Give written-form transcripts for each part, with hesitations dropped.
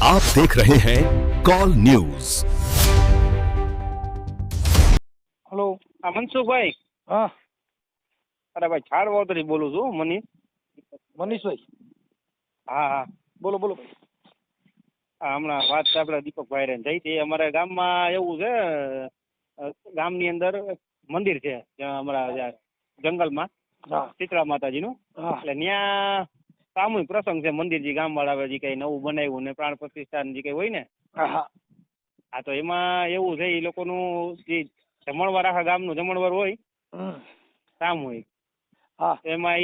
आप देख रहे हैं कॉल न्यूज। હલો. હા મનસુખભાઈ, હા અરે ભાઈ છાડ વાવતરી બોલું છું મનીષ. મનીષભાઈ હા હા બોલો બોલો. હા, હમણાં વાત છે આપણે દીપકભાઈ રે થઈ હતી. અમારા ગામમાં એવું છે, ગામની અંદર મંદિર છે જ્યાં અમારા જ્યાં જંગલમાં હા શીતળા માતાજીનું. હા એટલે ત્યાં સામૂહિક પ્રસંગ છે. મંદિર જે ગામવાળા જે કઈ નવું બનાવ્યું ને પ્રાણ પ્રતિષ્ઠાન જે કઈ હોય ને, હા હા હા તો એમાં એવું છે એ લોકોનું જે જમણવાર આખા ગામનું જમણવાર હોય હમ. સામૂહિક. હા તો એમાં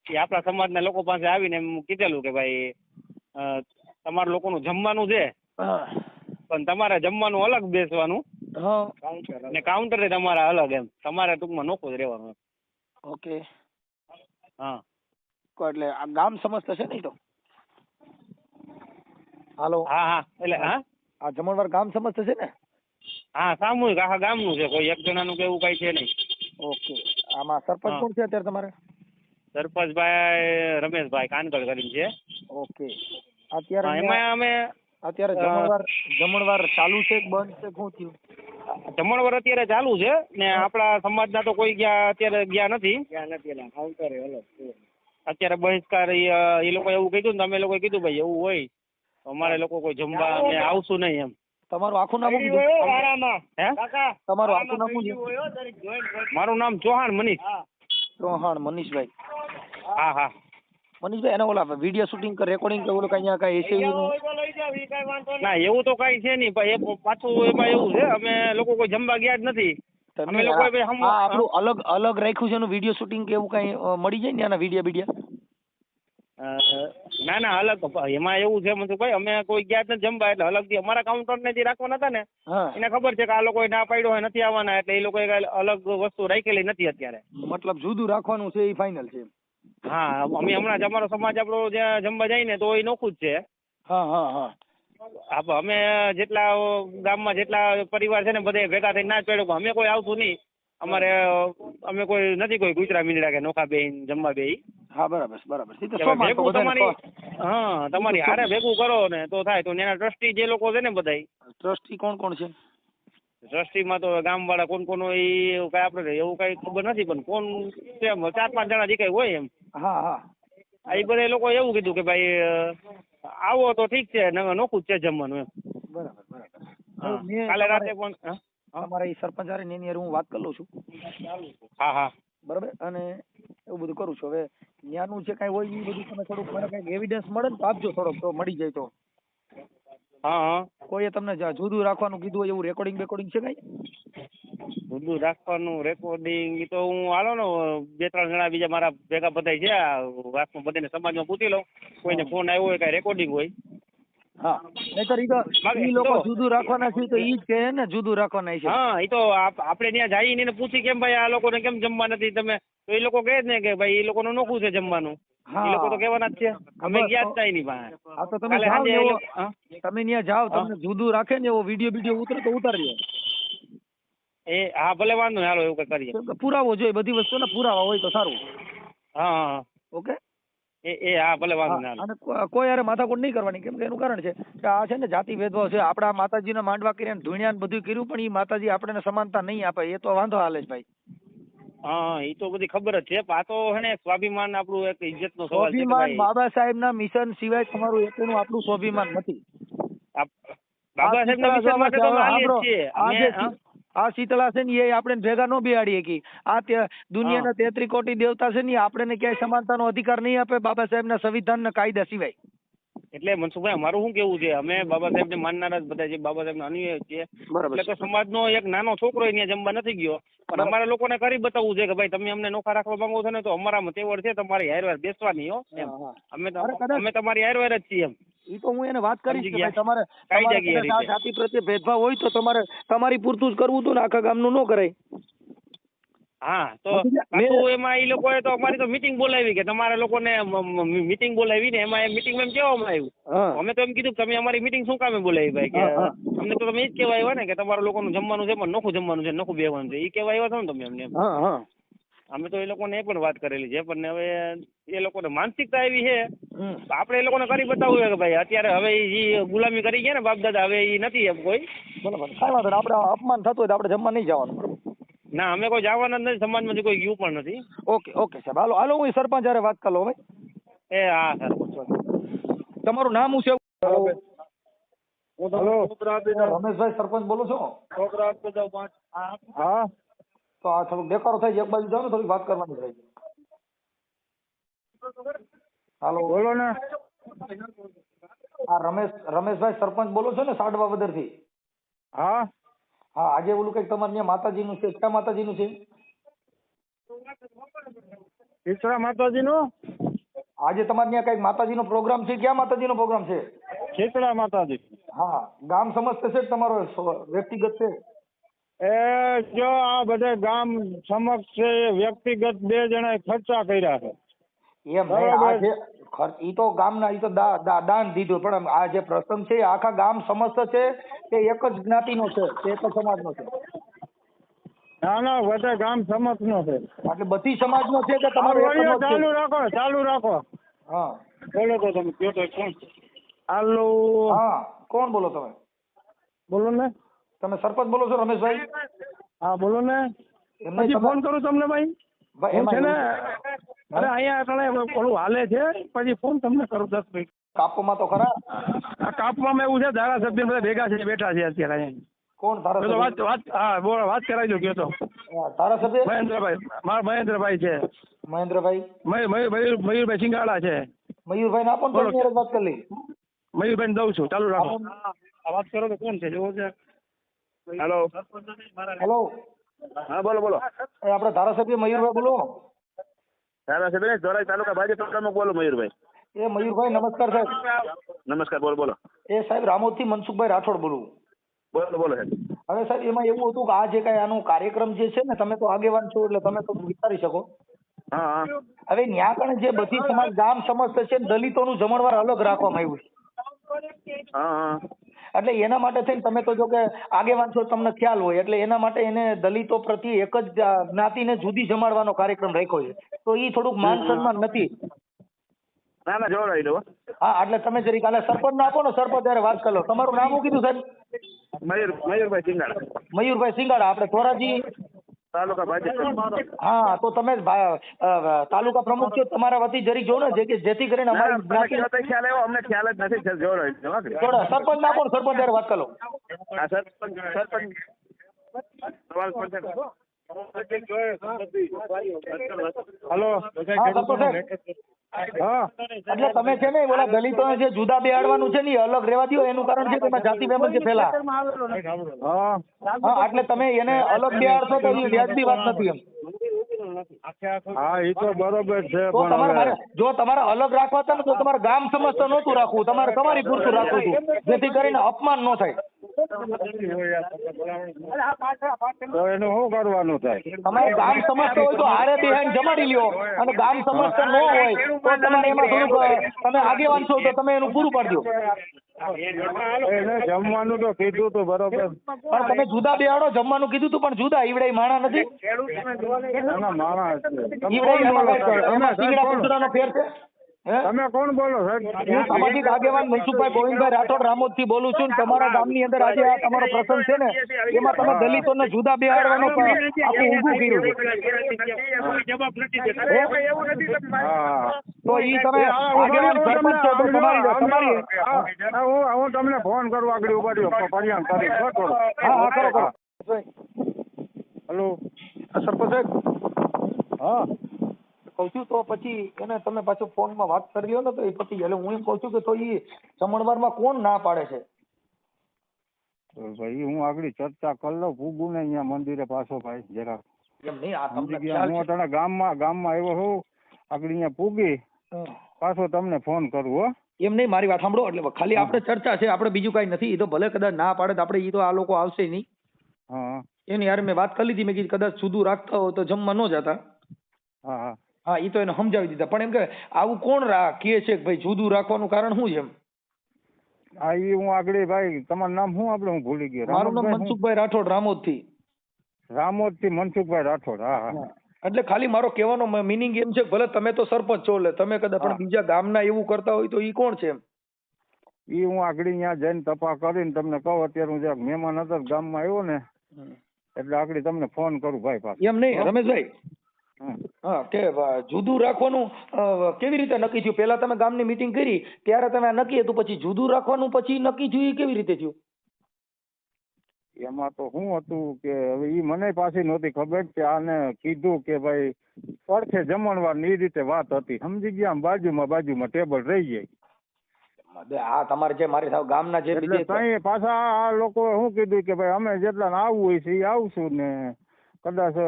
એ આપણા સમાજના લોકો પાસે આવીને એમ કીધેલું કે ભાઈ તમારા લોકોનું જમવાનું છે, હા પણ તમારે જમવાનું અલગ બેસવાનું હા ને કાઉન્ટરે તમારા અલગ, એમ તમારે ટૂંકમાં નોખું જ રહેવાનું. ઓકે. હા એટલે આ ગામ સમજતા છે ને ઈ તો. હાલો. હા હા એટલે હા આ જમણવાર ગામ સમજતા છે ને. હા સામૂહિક આખા ગામનું છે, કોઈ એક જણાનું કે એવું કઈ છે નહીં. ઓકે. આમાં સરપંચ હા. કોણ છે અત્યારે તમારે? સરપંચભાઈ રમેશભાઈ કાનગડ કરીને છે. ઓકે. અત્યારે હા ન્યા- એમાં અમે અત્યારે જમણવાર ચાલુ છે કે બંધ છે, શું થયું? જમણવાર અત્યારે ચાલુ છે ને આપણા સમાજના તો કોઈ અત્યારે ગયા નથી. અત્યારે બહિષ્કાર એ લોકો એવું કીધું ને, અમે લોકોએ કીધું ભાઈ એવું હોય તો અમારે લોકો કોઈ જમવા અમે આવશું નહીં એમ. તમારું આખું નામ શું કીધું? હે તમારું આખું નામ શું છે? મારું નામ ચૌહાણ મનીષ. ચૌહાણ મનીષભાઈ. હા હા મનીષભાઈ એને ઓલા વિડીયો શૂટિંગ કે રેકોર્ડિંગ કે ઓલું કઈ કઈ એસએવી નું? ના એવું તો કઈ છે નહીં, પણ પાછું એમાં એવું છે અમે લોકો કોઈ જમવા ગયા જ નથી. અમે લોકો આપણું અલગ અલગ રાખ્યું છે એનું વિડીયો શૂટિંગ કે એવું કઈ મળી જાય ને આના વિડીયો ના ના અલગ એમાં એવું છે મનસુખભાઈ, અમે કોઈ ગયા જ નથી જમવા, એટલે અલગથી અમારા કાઉન્ટરને જે રાખવાના હતા ને હા એને ખબર છે કે આ લોકોએ ના પાડ્યો હોય નથી આવવાના, એટલે એ લોકોએ અલગ વસ્તુ રાખેલી નથી અત્યારે. મતલબ જુદું રાખવાનું છે એ ફાઇનલ છે. હા અમે હમણાં જ અમારો સમાજ આપણો જ્યાં જમવા જાય ને તો એ નોખું જ છે. હા હા હા હા અમે જેટલા ગામમાં જેટલા પરિવાર છે ને બધે ભેગા થઈને ના જ પાડ્યો, અમે કોઈ આવતું નહીં. અમારે અમે કોઈ નથી કોઈ કૂતરા મીંડડા કે નોખા બેહીને જમવા બેહી. હા બરાબર બરાબર. ભેગું તમારી હા તમારી હારે ભેગું કરો ને તો થાય. તો એના ટ્રસ્ટી જે લોકો છે ને બધાય ટ્રસ્ટી કોણ કોણ છે? ટ્રસ્ટીમાં તો ગામવાળા કોણ કોણ હોય એ કઈ આપણે એવું કઈ ખબર નથી, પણ કોણ છે 4-5 જણા જે કઈ હોય એમ. હા હા એ બધા લોકો એવું કીધું કે ભાઈ આવો તો ઠીક છે, નોખું જ છે જમવાનું એમ. બરાબર બરાબર. હા કાલે રાતે પણ તમારા એ સરપંચ હારે એની હારે હું વાત કરી લઉં છું. હા હા બરાબર. અને એવું બધું કરું છું. હવે ન્યાનું જે કઈ હોય એ બધું તમે થોડુંક મને કઈક એવિડન્સ મળે ને તો આપજો થોડોક, તો મળી જાય તો. હા હા કોઈએ તમને જુદું રાખવાનું કીધું હોય એવું રેકોર્ડિંગ બેકોર્ડિંગ છે કઈ? જુદું રાખવાનું રેકોર્ડિંગ તો હું હાલો ને 2-3 જણા બીજા મારા ભેગા બધાય છે આ વાતમાં બધાને સમાજમાં પૂછી લઉં, કોઈને ફોન આવ્યો હોય કઈ રેકોર્ડિંગ હોય. હા નહીતર ઈ લોકો જુદું રાખવાના છે તો ઈ જ કહે ને જુદું રાખવાના છે. હા એ તો આપણે ત્યાં જઈને એને પૂછી કેમ ભાઈ આ લોકોને કેમ જમવા નથી તમે, તો એ લોકો કહે જ ને કે ભાઈ એ લોકોનું નોખું છે જમવાનું. એ લોકો તો કહેવાના જ છે. અમે ગયા જ થાય એની પાસે. હા તો તમે કાલે જાઓ ને સાંજે એવો, તમે ત્યાં જાઓ તમને જુદું રાખે ને એવો વિડીયો ઉતરે તો ઉતારી લો. હા ભલે વાંધો નહીં, હાલો એવું કઈ કરીએ. કેમ કે પુરાવો જોઈએ, બધી વસ્તુના પુરાવા હોય તો સારું. હા હા ઓકે. હા ભલે વાંધો નહીં. અને કોઈ યારે માથાકૂટ નહીં કરવાની, કેમ કે એનું કારણ છે કે આ છે ને જાતિ ભેદભાવ છે. આપણા માતાજીને માંડવા કર્યા ધૂણ્યા ને બધું કર્યું, પણ એ માતાજી આપણને સમાનતા નહીં આપે, એ તો વાંધો હાલે છે ભાઈ. હા એ તો બધી ખબર જ છે. આ તો હે ને સ્વાભિમાન આપણું એક ઇજ્જતનો સવાલ છે કે સ્વાભિમાન ભાઈ બાબા સાહેબના મિશન સિવાય તમારું એકનું આપણું સ્વાભિમાન નથી. બાબા સાહેબના મિશન માટે તો અમે હાલીએ જ છીએ. આ શીતળા છે ને એ આપણે ભેગા ન બેહાડીએ કે આ દુનિયાના 33 કોટી દેવતા છે ને આપણે ક્યાંય સમાનતાનો અધિકાર નહીં આપે બાબા સાહેબના સંવિધાનના કાયદા સિવાય. એટલે મનસુખભાઈ અમારું શું કેવું છે, અમે બાબા સાહેબને માનનારા જ બધા છે, બાબા સાહેબના અનુયાયી છીએ. એટલે કે સમાજનો એક નાનો છોકરો અહીંયા જમવા નથી ગયો, પણ અમારા લોકોને કરી બતાવવું છે કે ભાઈ તમે અમને નોખા રાખવા માંગો છો ને તો અમારામાં તેવડ છે તમારી હારવાર બેસવાની હો એમ. અમે તમારી હારવાર જ છીએ એમ. એ તો હું એને વાત કરીશ કે ભાઈ તમારે કઈ જગ્યાએ જાતિ પ્રત્યે ભેદભાવ હોય તો તમારે તમારી પૂરતું જ કરવું હતું ને આખા ગામનું ન કરાય. હા તો પાછું એમાં એ લોકોએ તો અમારી તો મીટિંગ બોલાવી કે તમારા લોકોને મીટિંગ બોલાવી ને એમાં મીટિંગમાં એમ કહેવામાં આવ્યું, અમે તો એમ કીધું તમે અમારી મીટિંગ શું કામે બોલાવી ભાઈ, કે અમને તો તમે એ જ કહેવા આવ્યા ને કે તમારા લોકોનું જમવાનું છે પણ નોખું જમવાનું છે, નોખું બેવાનું છે, એ કહેવા આવ્યા છો ને તમે અમને. અમે તો એ લોકોને એ પણ વાત કરેલી છે, પણ હવે એ લોકોને માનસિકતા એવી છે તો આપણે એ લોકોને કરી બતાવવું છે કે ભાઈ અત્યારે હવે ઈ ગુલામી કરી ગયા ને બાપ દાદા, હવે ઈ નથી એમ કોઈ. બરાબર, કાંઈ વાંધો નહીં. આપણે અપમાન થતું હોય તો આપણે જમવા નહીં જવાનું, બરાબર? ના, અમે કોઈ જવાના જ નથી, સમાજમાંથી કોઈ ગયું પણ નથી. ઓકે ઓકે સાહેબ, હાલો હાલો, હું સરપંચ હારે વાત કરી લઉં ભાઈ. એ હા સર. તમારું નામ શું છે? હેલો, રમેશભાઈ સરપંચ બોલો છો? હા તો આ થોડુંક બેકારો થાય છે, એક બાજુ જાઓ ને, થોડીક વાત કરવાની થાય છે. હાલો, બોલો ને. આ રમેશભાઈ સરપંચ બોલો છો ને સાડવા વદરથી? હા હા, આજે ઓલું કંઈક તમારે ત્યાં માતાજીનું છે, ક્યાં માતાજીનું છે? ઈસરા માતાજીનો. આજે તમારે ત્યાં કંઈક માતાજીનો પ્રોગ્રામ છે, ક્યાં માતાજીનો પ્રોગ્રામ છે? શીતળા માતાજી. હા, ગામ સમસ્ત છે કે તમારો વ્યક્તિગત છે? એ જો આ બધે ગામ સમક્ષ છે, વ્યક્તિગત 2 જણાએ ખર્ચા કર્યા છે. એમ નહીં, આ જે ખર્ચ ઈ તો ગામના, ઈ તો દાન દીધું, પણ આ જે પ્રસંગ છે એ આખા ગામ સમસ્ત છે કે એક જ જ્ઞાતિનો છે કે એક જ સમાજનો છે? ના ના, બધે ગામ સમક્ષનો છે. એટલે બધી સમાજનો છે કે તમારો એક જ વળીઓ છે? ચાલુ રાખો. હા બોલો તો તમે કયો તો કોણ? હાલો. હા, કોણ બોલો તમે? બોલો ને. તમે સરપંચ બોલો છો રમેશભાઈ? હા બોલો ને. એમને પછી તમે- ફોન કરું તમને ભાઈ. ભાઈ, હું છે એમાં ને, એવું- અરે અહીંયા કણે ઓલું હાલે છે, પછી ફોન તમને કરું 10 મિનિટ. કાપોમાં તો ખરા. આ કાપવામાં એવું છે, ધારાસભ્ય બધા ભેગા છે, બેઠા છે અત્યારે અહીંયા. કોણ તો ધારાસભ્ય? વાત હા બોલો, વાત કરાવી દો, કયો તો. હા, ધારાસભ્ય મહેન્દ્રભાઈ, મારા મહેન્દ્રભાઈ છે. મહેન્દ્રભાઈ. મયુરભાઈ સિંગાળા છે. મયુરભાઈ ને આપો ને, બોલો. તમે જોડે વાત કરી લઈ. મયુરભાઈ દઉં છું, ચાલુ રાખો. આપો. આ વાત કરો તો કોણ છે, જોવો છે. હેલો. હેલો, હા બોલો બોલો. એ આપણે ધારાસભ્ય મયુરભાઈ બોલો. ધારાસભ્ય ધોરાઈ તાલુકા ભાજપ પ્રમુખ બોલો મયુરભાઈ. એ મયુરભાઈ નમસ્કાર સાહેબ. નમસ્કાર, બોલો બોલો. એ સાહેબ રામોદથી મનસુખભાઈ રાઠોડ બોલું. બોલો બોલો સાહેબ. હવે સાહેબ એમાં એવું હતું કે આ જે કાંઈ આનો કાર્યક્રમ જે છે ને, તમે તો આગેવાન છો એટલે તમે તો વિચારી શકો. હા હા. હવે ન્યા કણે જે બધી સમાજ ગામ સમસ્ત છે ને, દલિતોનું જમણવાર અલગ રાખવામાં આવ્યું છે. હા હા. એટલે એના માટે થઈને તમે તો જો કે આગેવાન છો, તમને ખ્યાલ હોય, એટલે એના માટે એને દલિતો પ્રત્યે એક જ જ્ઞાતિને જુદી જમાડવાનો કાર્યક્રમ રાખ્યો છે. તો એ થોડુંક માન સન્માન નથી. ના ના, જોડાઈ દો. હા, એટલે તમે જરીક કાલે સરપંચ આપો ને, સરપંચ ત્યારે વાત કરી લો. તમારું નામ શું કીધું સાહેબ? મયુરભાઈ સિંગાળા, મયુરભાઈ સિંગાડા, આપણે ધોરાજી. તાલુકા ભાજપ. હા, તો તમે તાલુકા પ્રમુખ છો, તમારા વતી જરીક જો ને, જેથી કરીને અમારી જ્ઞાતિ ખ્યાલ આવ્યો, અમને ખ્યાલ જ નથી. જોડાઈ દો. થોડા સરપંચ આપો ને, સરપંચ ત્યારે વાત કરી લો. હા સરપંચ સવાલ કરશે. હલો. હા સરપંચ સાહેબ, હા એટલે તમે છે ને ઓલા દલિતોને જે જુદા બેહાડવાનું છે ને, એ અલગ રહેવા દો. એનું કારણ છે કે એમાં જાતિ વેમન છે પેલા. હા. હા, એટલે તમે એને અલગ બેહાડશો તો એ વ્યાજબી વાત નથી એમ. હા, એ તો બરોબર છે, તો પણ તમારે હવે જો તમારે અલગ રાખવા હતા ને, તો તમારે ગામ સમસ્ત નહોતું રાખવું, તમારે તમારી પૂરતું રાખવું હતું, જેથી કરીને અપમાન ન થાય. તો એનું શું કરવાનું થાય? તમારે ગામ સમસ્ત હોય તો હારે બેહાઈને જમાડી લ્યો, અને ગામ સમસ્ત ન હોય તો તમારે એમાં થોડુંક, તમે આગેવાન છો તો તમે એનું પૂરું પાડજો. એને જમવાનું તો કીધું તું બરોબર, પણ તમે જુદા બેહાડો, જમવાનું કીધું તું, પણ જુદા ઈવડે માણા નથી. એના માણસ છે. તમે ઈવડે કોણ બોલો એમાં સાહેબ? એમાં તમે શીંગડા કોણ? કૂતરાનો ફેર છે. હે? તમે કોણ બોલો સાહેબ? હું સામાજિક આગેવાન મનસુખભાઈ ગોવિંદભાઈ રાઠોડ રામોદથી બોલું છું. તમારા ગામની અંદર આજે આ તમારો પ્રસંગ છે ને, એમાં તમે દલિતોને જુદા બેહાડવાનો આખું ઊભું કર્યું છે. હા. તો ઈ તમે આગેવાન સરપંચ છો તો તમારી હું તમને ફોન કરું, આગળ ઉભા રહ્યો, પરિણામ કરી. હા કરો કરો. હેલો. સરપંચ સાહેબ, હા. કહું છું તો પછી એને તમે પાછું ફોનમાં વાત કરી લ્યો ને, તો એ પછી એટલે હું એમ કહું છું કે તો એ જમણવારમાં કોણ ના પાડે છે? તો ભાઈ હું આગળ ચર્ચા કરી લઉં, પૂગું ને અહીંયા મંદિરે પાછો ભાઈ જરા. એમ નહીં, આ તમને સમજી ગયા. ખ્યાલ હું છે. તને ગામમાં આવ્યો હું, આગળ અહીંયા પૂગી પાછો તમને ફોન કરું. હો એમ નહીં, મારી વાત સાંભળો. એટલે ખાલી આપણે ચર્ચા છે, આપણે બીજું કાંઈ નથી. એ તો ભલે કદાચ ના પાડે તો આપણે, એ તો આ લોકો આવશે નહીં. હા એની યાર મેં વાત કરી લીધી, મેં કીધું કદાચ જુદું રાખતા હોય તો જમવા ન જતા. હા હા. હા, એ તો એને સમજાવી દીધા. પણ એમ કે આવું કોણ કહે છે કે ભાઈ જુદું રાખવાનું કારણ શું છે એમ? હા, એ હું આગળ ભાઈ, તમારું નામ શું? આપણે હું ભૂલી ગયો. મારું નામ મનસુખભાઈ રાઠોડ રામોદથી. રામોદથી મનસુખભાઈ રાઠોડ. હા હા. એટલે ખાલી મારો કહેવાનો મિનિંગ એમ છે કે ભલે તમે તો સરપંચ છો એટલે તમે કદાચ પણ હા. બીજા ગામના એવું કરતા હોય તો ઈ કોણ છે એમ? ઈ હું આગળ ત્યાં જઈને તપાસ કરીને તમને કહું. અત્યારે હું જરાક મહેમાન હતા ગામમાં આવ્યો ને એટલે આગળ તમને ફોન કરું ભાઈ પાછો. એમ નહીં રમેશભાઈ, હમ. હા કે જુદું રાખવાનું કેવી રીતે નક્કી થયું? પહેલા તમે ગામની મીટિંગ કરી ત્યારે તમે આ નક્કી હતું, પછી જુદું રાખવાનું પછી નક્કી થયું, એ કેવી રીતે થયું? એમાં તો શું હતું કે હવે ઈ મને પાછી નહોતી ખબર કે આને કીધું કે ભાઈ પડખે જમણવાર ની ઈ રીતે વાત હતી, સમજી ગયા? આમ બાજુમાં ટેબલ રહી જાય આ તમારે જે મારી સાવ ગામના જે એટલે બીજે તઈ પાછા આ લોકો શું કીધું કે ભાઈ અમે જેટલા આવવું હોય છે એ આવશું ને કદાચ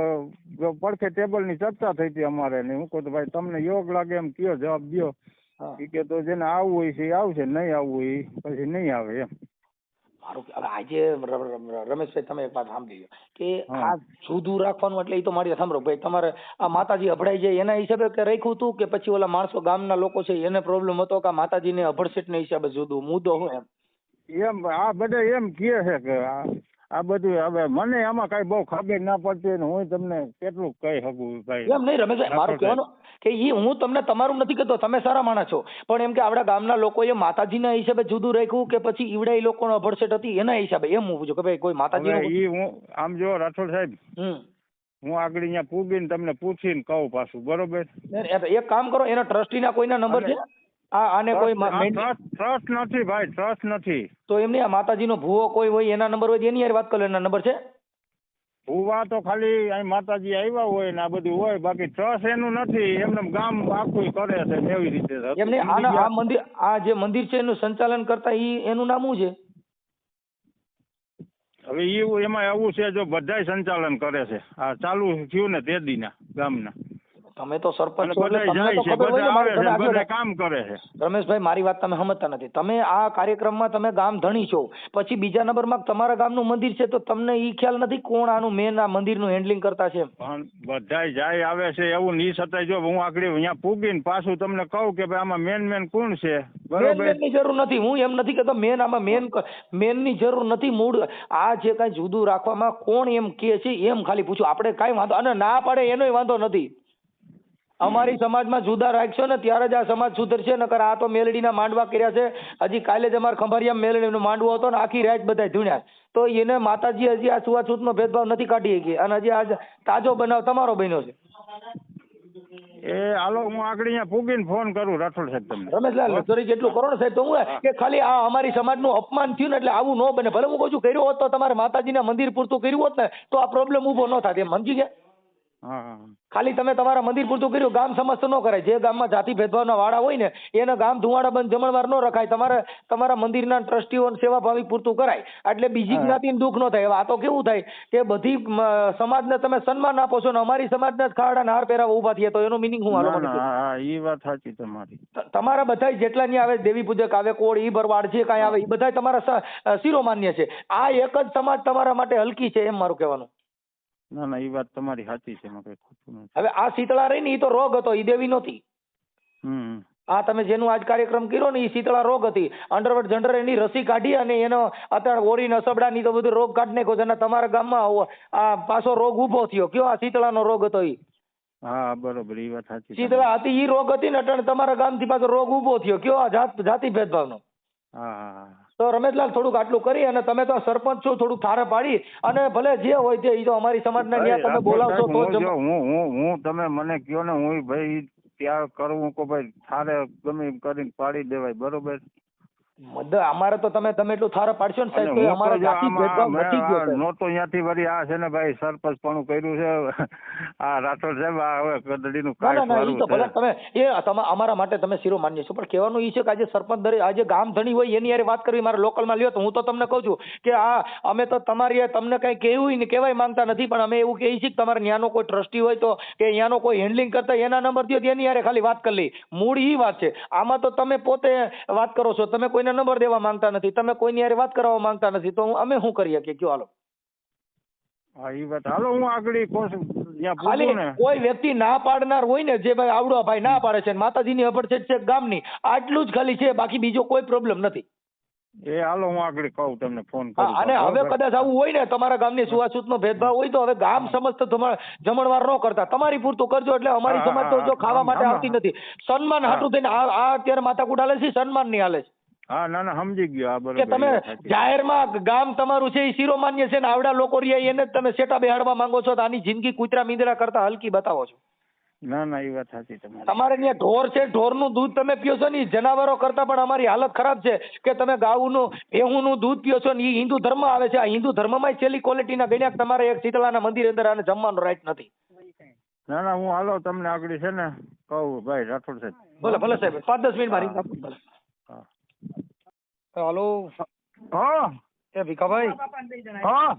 જો પડખે ટેબલ ની ચર્ચા થઈ હતી અમારે ને હું કહું તો ભાઈ તમને યોગ લાગે એમ કયો જવાબ દો. હા. એ કે તો જેને આવવું હોય છે એ આવશે, નહીં આવવું હોય ઈ પછી નહીં આવે એમ. મારું હવે આજે રમેશભાઈ તમે એક વાત સાંભળી લો કે હા. આ જુદું રાખવાનું એટલે એ તો મારી સાંભળો ભાઈ, તમારે આ માતાજી અભડાઈ જાય એના હિસાબે કે રાખ્યું હતું કે પછી ઓલા માણસો ગામના લોકો છે એને પ્રોબ્લેમ હતો કે માતાજીને અભડસેટ ના હિસાબે જુદું મુદ્દો શું એમ? એમ આ બધા એમ કહે છે કે આ બધું હવે મને આમાં કઈ બહુ ખબર ના પડતી ને હું તમને કેટલું કહી શકું ભાઈ. એમ નહીં રમેશભાઈ, મારું કહેવાનું કે ઈ હું તમને તમારું નથી કહેતો, તમે સારા માણસ છો, પણ એમ કે આપણા ગામના લોકોએ માતાજીના હિસાબે જુદું રાખ્યું કે પછી ઈવડે એ લોકોનો અભડસેટ હતી એના હિસાબે, એમ હું પૂછું કે ભાઈ કોઈ હવે માતાજી ઈ હું આમ જો રાઠોડ સાહેબ, હું આગળ અહીંયા પૂગીને તમને પૂછીને કહું પાછું, બરોબર? એક કામ કરો, એના ટ્રસ્ટીના કોઈના નંબર છે? આને કોઈ ટ્રસ્ટ નથી ભાઈ, ટ્રસ્ટ નથી. તો એમને આ માતાજીનો ભૂવો કોઈ હોય એના નંબર હોય એની યાર વાત કરો, એના નંબર છે? ભૂવા તો ખાલી અહીં માતાજી આવ્યા હોય ને આ બધું હોય, બાકી ટ્રસ્ટ એનું નથી. એમને ગામ આખું કરે છે ને એવી રીતે. એમને આ મંદિર, આ જે મંદિર છે એનું સંચાલન કરતા એનું નામ શું છે? હવે એવું એમાં એવું છે જો બધાય સંચાલન કરે છે, આ ચાલુ થયું ને તે દીના ગામના તમે તો સરપંચ છો બધા એટલે તમને જાય તો છે, ખબર હોય બધા ને. આવે છે, મારે બધા કામ કરે છે. રમેશભાઈ મારી વાત તમે સમજતા નથી. તમે આ કાર્યક્રમમાં તમે ગામ ધણી છો, પછી બીજા નંબરમાં તમારા ગામનું મંદિર છે તો તમને ઈ ખ્યાલ નથી કોણ આનું મેન આ મંદિરનું હેન્ડલિંગ કરતા છે? પણ બધાય જાય આવે છે એવું નહીં છતાંય જો હું આગળ અહીંયા પૂગીને પાછું તમને કહું કે ભાઈ આમાં મેન કોણ છે, બરોબર? મેનની જરૂર નથી, હું એમ નથી કહેતો મેન, આમાં મેનની જરૂર નથી. મૂળ આ જે કાંઈ જુદું રાખવામાં કોણ એમ કે છે એમ ખાલી પૂછું. આપણે કાંઈ વાંધો, અને ના પાડે એનોય વાંધો નથી. અમારી સમાજમાં જુદા રાખશો ને ત્યારે જ આ સમાજ સુધરશે, નકર આ તો મેલડીના માંડવા કર્યા છે. હજી કાલે જ અમારા ખંભાળિયામાં મેલડીનો માંડવો હતો ને આખી રાત બધા ધૂણ્યા, તો એને માતાજી હજી આ છૂઆછૂતનો ભેદભાવ નથી કાઢી શકી, અને હજી આજ તાજો બનાવ તમારો બન્યો છે. એ હાલો હું આગળ અહીંયા પૂગીને ફોન કરું રાઠોડ સાહેબ તમને. રમેશલાલ લક્ઝરી જેટલું કરો ને સાહેબ, તો હું કે ખાલી આ અમારી સમાજનું અપમાન થયું ને એટલે આવું ન બને. ભલે હું કહું છું કર્યું હોત તો તમારે માતાજીના મંદિર પૂરતું કર્યું હોત ને તો આ પ્રોબ્લેમ ઊભો ન થાય, એમ સમજી ગયા? હા. ખાલી તમે તમારા મંદિર પૂરતું કર્યું, ગામ સમસ્ત ન કરાય. જે ગામમાં જાતિ ભેદભાવના વાળા હોય ને એને ગામ ધુવાડા બંધ જમણવાર ન રખાય. તમારે તમારા મંદિરના ટ્રસ્ટીઓ સેવાભાવી પૂરતું કરાય એટલે બીજી જ્ઞાતિને દુઃખ ન થાય. હવે આ તો કેવું થાય કે બધી સમાજને તમે સન્માન આપો છો ને અમારી સમાજને જ ખાડાના હાર પહેરાવા ઊભા થયા, તો એનું મિનિંગ શું? હાલો મને કહો. હા એ વાત સાચી તમારી. તમારા બધા જેટલા ની આવે, દેવી પૂજક આવે, કોળ ઈ ભરવાડ જે કાંઈ આવે એ બધા તમારા શિરોમાન્ય છે. આ એક જ સમાજ તમારા માટે હલકી છે, એમ મારું કહેવાનું. ના એ વાત તમારી સાચી છે, એમાં કઈ ખોટું નથી. હવે આ શીતળા રહી ને એ તો રોગ હતો, એ દેવી નહોતી. હમ. આ તમે જેનું આજ કાર્યક્રમ કર્યો ને એ શીતળા રોગ હતી. અંડરવર્લ્ડ જનરલ એની રસી કાઢી અને એનો અત્યારે ઓરી નસબડા ની તો બધું રોગ કાઢી નાખ્યો છે, અને તમારા ગામમાં આ પાછો રોગ ઉભો થયો. કયો આ શીતળાનો રોગ હતો એ? હા બરોબર, એ વાત સાચી. શીતળા હતી એ રોગ હતી ને અટાણે તમારા ગામથી પાછો રોગ ઉભો થયો. કયો આ જાતિ ભેદભાવનો? હા. તો રમેશલાલ થોડુંક આટલું કરી, અને તમે તો સરપંચ છો, થોડુંક થારે પાડી અને ભલે જે હોય તે, એ તો અમારી સમાજના ન્યાય તમે બોલાવશો તો હું તમે મને કયો ને હું ભાઈ ત્યાં કરવું કે ભાઈ થારે ગમે એમ કરીને પાડી દેવાય, બરોબર? અમારે તો તમે એટલું થારે પાડશો ને સાહેબ તો અમારે જાતિ ભેદભાવ નથી ગયો સાહેબ. નહોતો ત્યાંથી વળી આ છે ને ભાઈ સરપંચ પણ કર્યું છે આ રાઠોડ સાહેબ, આ હવે કદડીનું કાંઈ ના, તો ભલે તમે અમારા માટે તમે શિરો માન્ય છો, પણ કહેવાનું એ છે કે આજે સરપંચ આજે ગામ ધણી હોય એની યાર વાત કરવી મારે લોકલમાં લ્યો તો હું તો તમને કહું છું કે આ અમે તો તમારી તમને કઈ કહેવું ને કહેવાય માંગતા નથી, પણ અમે એવું કહીએ છીએ કે તમારે ત્યાંનો કોઈ ટ્રસ્ટી હોય તો કે ત્યાંનો કોઈ હેન્ડલિંગ કરતા એના નંબર દો, એની યારે ખાલી વાત કરી લઈ. મૂળ એ વાત છે. આમાં તો તમે પોતે વાત કરો છો, તમે કોઈને નંબર દેવા માંગતા નથી, તમે કોઈની યારે વાત કરવા માંગતા નથી, તો અમે શું કરીએ કે કયો? હાલો હા એ વાત હાલો હું આગળ ખાલી કોઈ વ્યક્તિ ના પાડનાર હોય ને, જે ભાઈ આવડો ભાઈ ના પાડે છે માતાજીની અભડછેટ છે ગામની, આટલું જ ખાલી છે, બાકી બીજો કોઈ પ્રોબ્લેમ નથી. એ હાલો હું આગળ કહું તમને ફોન હા, કરું. અને હવે કદાચ આવું હોય ને તમારા ગામની છૂવાછૂતનો ભેદભાવ હોય તો હવે ગામ સમસ્ત જમણવાર ન કરતા તમારી પૂરતું કરજો. એટલે અમારી હા, સમાજ તો જો ખાવા માટે હા, આવતી નથી. સન્માન હા. હાટું થઈને આ અત્યારે માથાકૂટ હાલે છે, સન્માન ની હાલે છે હા ના સમજી ગયો. હા કે બરોબર. તમે એ વાત સાચી. જાહેરમાં ગામ તમારું છે એ શિરોમાન્ય છે ને આવડા લોકો રહ્યા એને જ તમે સેટા બેહાડવા માંગો છો તો આની જિંદગી કૂતરા મીંદડા કરતા હલકી બતાવો છો. ના ના એ વાત સાચી તમારી. તમારે ત્યાં ઢોર છે, ઢોરનું દૂધ તમે પીઓ છો ને ઈ જનાવરો કરતા પણ અમારી હાલત ખરાબ છે કે તમે ગાઉનું ભેહુંનું દૂધ પીઓ છો ને એ હિન્દુ ધર્મ આવે છે. આ હિન્દુ ધર્મમાં છેલ્લી ક્વોલિટીના ગણ્યા તમારે એક શીતળાના મંદિર અંદર આને જમવાનો રાઈટ નથી. ના ના હું હાલો તમને આગળ છે ને કહું ભાઈ રાઠોડ સાહેબ. ભલે ભલે સાહેબ 5-10 મિનિટમાં રીંગ આપો ભલે. હા. હાલો હા એ ભીખાભાઈ, હા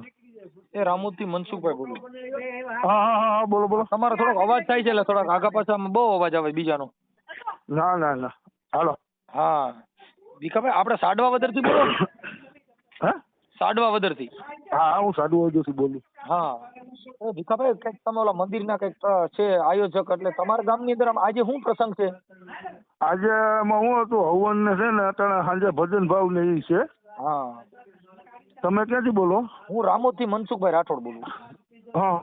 એ રામોદથી મનસુખભાઈ બોલું. હા હા બોલો બોલો. તમારો થોડોક અવાજ થાય છે એટલે થોડાક આગા પાછામાં બહુ અવાજ આવે બીજાનો. ના ના ના હાલો. હા ભીખાભાઈ આપણે સાડવા વદરથી બોલો ને? હે? સાડવા વદરથી. હા હું સાધુ વૈદ્યથી બોલું. હા એ ભીખાભાઈ કંઈક તમે ઓલા મંદિરના કંઈક છે આયોજક, એટલે તમારા ગામની અંદર આમ આજે શું પ્રસંગ છે? આજે એમાં હું હતું હવન ને છે ને અત્યારે સાંજે ભજન ભાવ ને ઈ છે. હા તમે ક્યાંથી બોલો? હું રામોદથી મનસુખભાઈ રાઠોડ બોલું. હા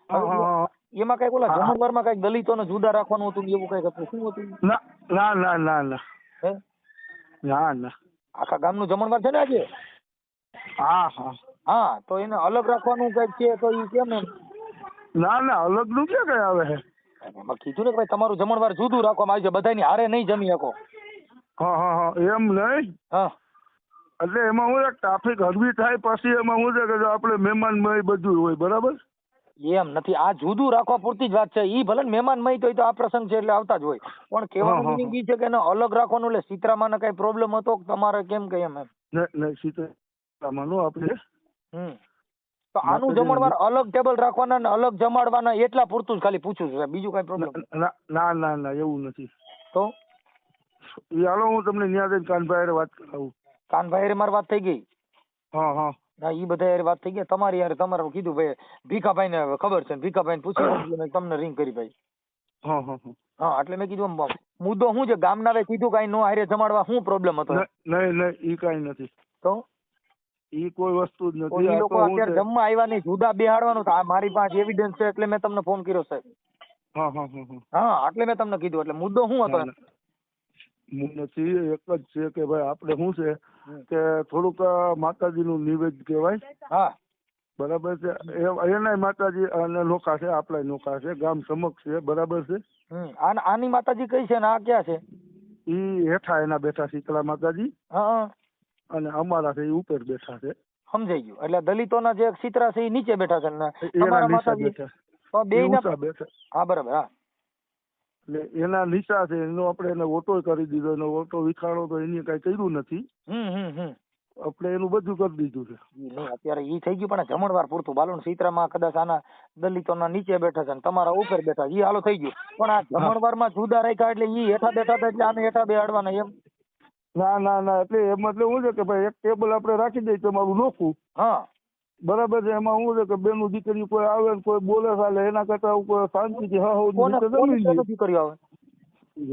હા હા. એમાં કઈક ઓલા જમણવારમાં કઈક દલિતોને જુદા રાખવાનું હતું ને એવું કઈક હતું, શું હતું? ના ના ના ના ના હે? ના ના. આખા ગામનું જમણવાર છે ને આજે? હા હા. હા તો એને અલગ રાખવાનું કઈક છે તો એ કેમ એમ? ના ના અલગ નું ક્યાં કઈ આવે છે? એમાં કીધું ને કે ભાઈ તમારું જમણવાર જુદું રાખવામાં આવી છે, બધાની હારે નહીં જમી શકો. હા હા હા એમ નહીં. હા એટલે એમાં હું ટ્રાફિક હળવી થાય પછી એમાં હું છે કે જો આપણે મહેમાનમય બધું હોય બરાબર. એમ નથી, આ જુદું રાખવા પૂરતી જ વાત છે. ઈ ભલે ને મહેમાન મય તો ઈ તો આ પ્રસંગ છે એટલે આવતા જ હોય, પણ કહેવાનો મિનિંગ ઈ છે કે એને અલગ રાખવાનું. એટલે સીતરામાને કઈ પ્રોબ્લેમ હતો કે તમારે કેમ કે એમ? નહીં સીતારામમાં નો આપણે. તો આનું જમણવાર અલગ ટેબલ રાખવાના ને અલગ જમાડવાના એટલા પૂરતું જ ખાલી પૂછું છું, બીજું કઈ પ્રોબ્લેમ? ના ના ના એવું નથી. તો એ હાલો હું તમને ન્યા જઈને કાનભાઈ વાત કરાવું. કાનભાઈ હારે મારી વાત થઈ ગઈ. હા હા હા ઈ બધા હારે વાત થઈ ગઈ. તમારી યાર તમારે કીધું ભાઈ ભીખાભાઈ ને ખબર છે, ભીખાભાઈ પૂછી તમને રિંગ કરી ભાઈ. હા હા હા. હા એટલે મેં કીધું મુદ્દો શું છે, ગામના વે કીધું કઈ નો હારે જમાડવા શું પ્રોબ્લેમ હતો? નહીં નહીં ઈ કઈ નથી. તો ઈ કોઈ વસ્તુ જ નથી. ઈ લોકો અત્યારે જમવા આવ્યા નહીં, જુદા બેહાડવાનું. તો આ મારી પાસે એવિડન્સ છે એટલે મેં તમને ફોન કર્યો સાહેબ. હા હા હા હા એટલે મેં તમને કીધું. એટલે મુદ્દો શું હતો? હું નથી, એક જ છે કે ભાઈ આપણે શું છે કે થોડુંક માતાજીનું નિવેદ કહેવાય. હા બરાબર છે. એના માતાજી અને નોખા છે, આપણા નોખા છે, ગામ સમક્ષ છે. બરાબર છે. આની માતાજી કઈ છે ને આ ક્યાં છે? ઈ હેઠા એના બેઠા શીતળા માતાજી. હા અને અમારા છે એ ઉપર બેઠા છે. સમજાઈ ગયું. એટલે દલિતોના જે સીતરા છે એ નીચે બેઠા છે ને એના તમારા નીચે માતાજી બેઠા. તો બેયના બેઠા. હા બરાબર. હા એટલે એના નીચા છે એનો આપણે એને ઓટો કરી દીધો. એનો ઓટો વિખાણો તો એની કઈ કર્યું નથી. આપણે એનું બધું કરી દીધું છે. નહીં અત્યારે ઈ થઈ ગયું, પણ જમણવાર પૂરતું બાલુન સીતરામાં કદાચ આના દલિતોના નીચે બેઠા છે ને તમારા ઉપર બેઠા ઈ હાલો થઈ ગયું. પણ આ જમણવારમાં જુદા રાખ્યા એટલે ઈ હેઠા બેઠા હતા એટલે આને હેઠા બેહાડવાના એમ? ના ના ના એટલે એમ એટલે શું છે કે ભાઈ એક ટેબલ આપણે રાખી દઈએ તમારું નોખું. હા બરાબર છે. એમાં શું છે કે બેનું દીકરી કોઈ આવે ને કોઈ બોલે ચાલે એના કરતા કોઈ શાંતિથી હા દીકરીઓ આવે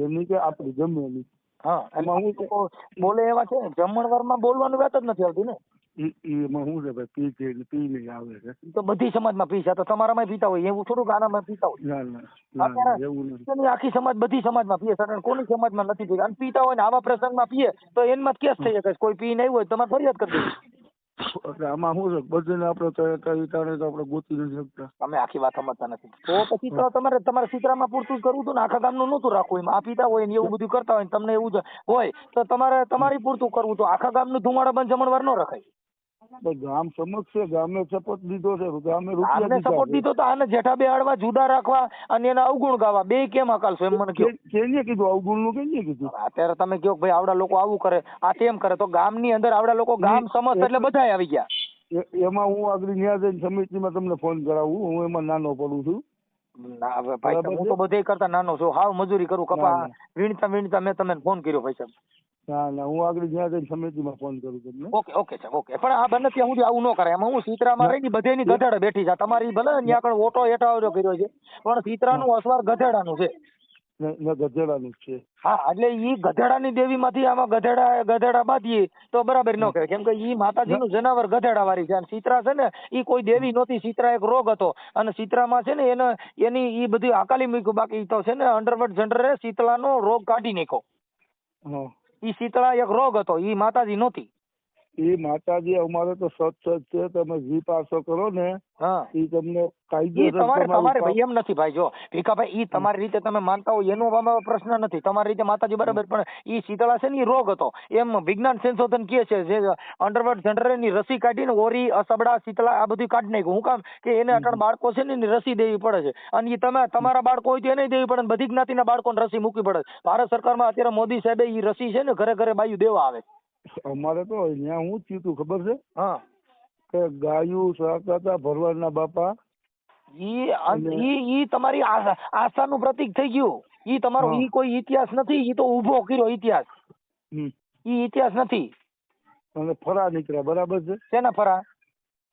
એની કે આપણી જમેલી. હા એમાં હું બોલે એવા છે. જમણવારમાં બોલવાની વાત જ નથી આવતી ને. એમાં શું છે ભાઈ પી નહીં આવે છે. તો બધી સમાજમાં પીશે, તો તમારામાં પીતા હોય એવું થોડુંક આનામાં પીતા હોય? ના એવું નથી. આખી સમાજ બધી સમાજમાં પીએ છે, કોની સમાજમાં નથી પીતા? અને પીતા હોય ને આવા પ્રસંગમાં પીએ તો એનમાં કેસ થઈ જાય. કોઈ પી નહીં હોય તમારે ફરિયાદ કરી દેવી. એટલે આમાં શું છે બધાને આપણે તો આપણે ગોતી નથી શકતા. તમે આખી વાત સમજતા નથી. તો પછી તો તમારે સીતરામાં પૂરતું જ કરવું હતું ને, આખા ગામનું નહોતું રાખવું. એમ આ પીતા હોય ને એવું બધું કરતા હોય ને તમને એવું જ હોય તો તમારી પૂરતું કરવું. તો આખા ગામનું ધુમાડા બંધ જમણવાર ન રખાય. ગામ સમક્ષ છે, ગામે સપોર્ટ દીધો છે, ગામે સપોર્ટ દીધો તો આને જેઠા બેહાડવા, જુદા રાખવા અને એના અવગુણ ગાવા બે કેમ અકાલશો એમ મને કહો. કેને કીધું અવગુણ નું? કેને કીધું? અત્યારે તમે કહો ભાઈ આવડા લોકો આવું કરે, આ તેમ કરે, તો ગામની અંદર આવડા લોકો ગામ સમસ્ત એટલે બધાય આવી ગયા. એમાં હું આગળ ન્યા જઈને સમિતિમાં તમને ફોન કરાવું. હું એમાં નાનો પડું છું. ભાઈ હું તો બધે કરતા નાનો છું. હાવ મજૂરી કરું, કપા વીણતા મેં તમને ફોન કર્યો ભાઈ સાહેબ. ના હું આગળ જ્યાં જઈને સમિતિમાં ફોન કરું તમને. ઓકે સાહેબ ઓકે. પણ આ બને ત્યાં સુધી આવું ન કરે. એમાં હું સીતરામાં રહી બધેની ગધેડે બેઠી છે. તમારી ભલે ત્યાં આગળ ઓટો હેઠા કર્યો છે, પણ સીતરાનું અસવાર ગધેડાનું છે. ને ગધેડાનું જ છે. હા એટલે ઈ ગધેડાની દેવીમાંથી આમાં ગધેડા બાંધીએ તો બરાબર ન કહેવાય, કેમ કે ઈ માતાજીનું જનાવર ગધેડા વાળી છે. અને શીતળા છે ને ઈ કોઈ દેવી નહોતી, શીતળા એક રોગ હતો. અને શીતળામાં છે ને એની ઈ બધી આકાલી મૂક્યું, બાકી તો છે ને અંડરવર્લ્ડ જનરલે શીતળાનો રોગ કાઢી નાખ્યો. હા ઈ શીતળા એક રોગ હતો, ઈ માતાજી નહોતી. એ માતાજી અમારે તો સત છે, તમે જી પાસો કરો ને હા એ તમને ઈ કાયદેસર તમારે ભાઈ એમ નથી ભાઈ, જો ભીખાભાઈ ઈ તમારી રીતે તમે માનતા હોય એનો આમાં પ્રશ્ન નથી, તમારી રીતે માતાજી બરાબર, પણ ઈ શીતળા છે ને ઈ રોગ હતો. એમ વિજ્ઞાન સંશોધન કહે છે, જે અંડરવર્લ્ડ જનરલ ની રસી કાઢીને ઓરી અસબડા શીતળા આ બધું કાઢી નાખ્યું. હું કામ કે એને અટણ બાળકો છે ને એની રસી દેવી પડે છે, અને ઈ તમારા બાળકો હોય તો એને દેવી પડે, બધી જ્ઞાતિના બાળકોને રસી મૂકવી પડે. ભારત સરકારમાં અત્યારે મોદી સાહેબે ઈ રસી છે ને ઘરે ઘરે બાયું દેવા આવે. અમારે તો અહીંયા હું થયું તું ખબર છે હા કે ગાયું સાકતા હતા ભરવાડના બાપા. ઈ તમારી આસ્થાનું પ્રતીક થઈ ગયું. ઈ તમારો ઈ કોઈ ઇતિહાસ નથી, ઈ તો ઉભો કર્યો ઇતિહાસ. ઈ ઇતિહાસ નથી. અને ફરા નીકળ્યા બરાબર છે. શેના ફરા?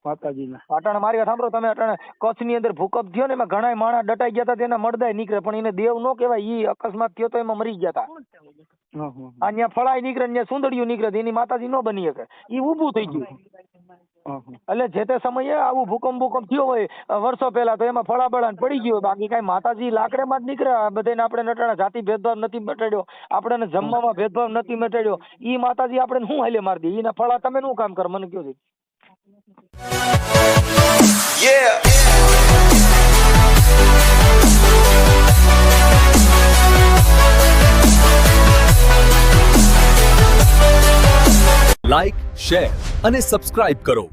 માતાજીના. અટાણે મારી વાત સાંભળો તમે, અટાણે કચ્છની અંદર ભૂકંપ થયો ને એમાં ઘણા માણસ ડટાઈ ગયા હતા, તેના મળદાય નીકળે, પણ એને દેવ નો કહેવાય. ઈ અકસ્માત થયો તો એમાં મરી ગયા હતા. અહીંયા ફળાઈ નીકળે ને સુંદડિયું નીકળે, એની માતાજી નો બની શકે. ઈ ઊભું થઈ ગયું. એટલે જે તે સમયે આવું ભૂકંપ થયો હોય વર્ષો પહેલા તો એમાં ફળાબળાને પડી ગયો. બાકી કઈ માતાજી લાકડેમાં જ નીકળે. બધાને આપણે નટાણા જાતિ ભેદભાવ નથી મટાડ્યો, આપણે જમવામાં ભેદભાવ નથી મટાડ્યો. ઈ માતાજી આપણે શું હાલે મારી દે? એના ફળા તમે શું કામ કર મને કયો? લાઇક, શેર અને સબસ્ક્રાઇબ કરો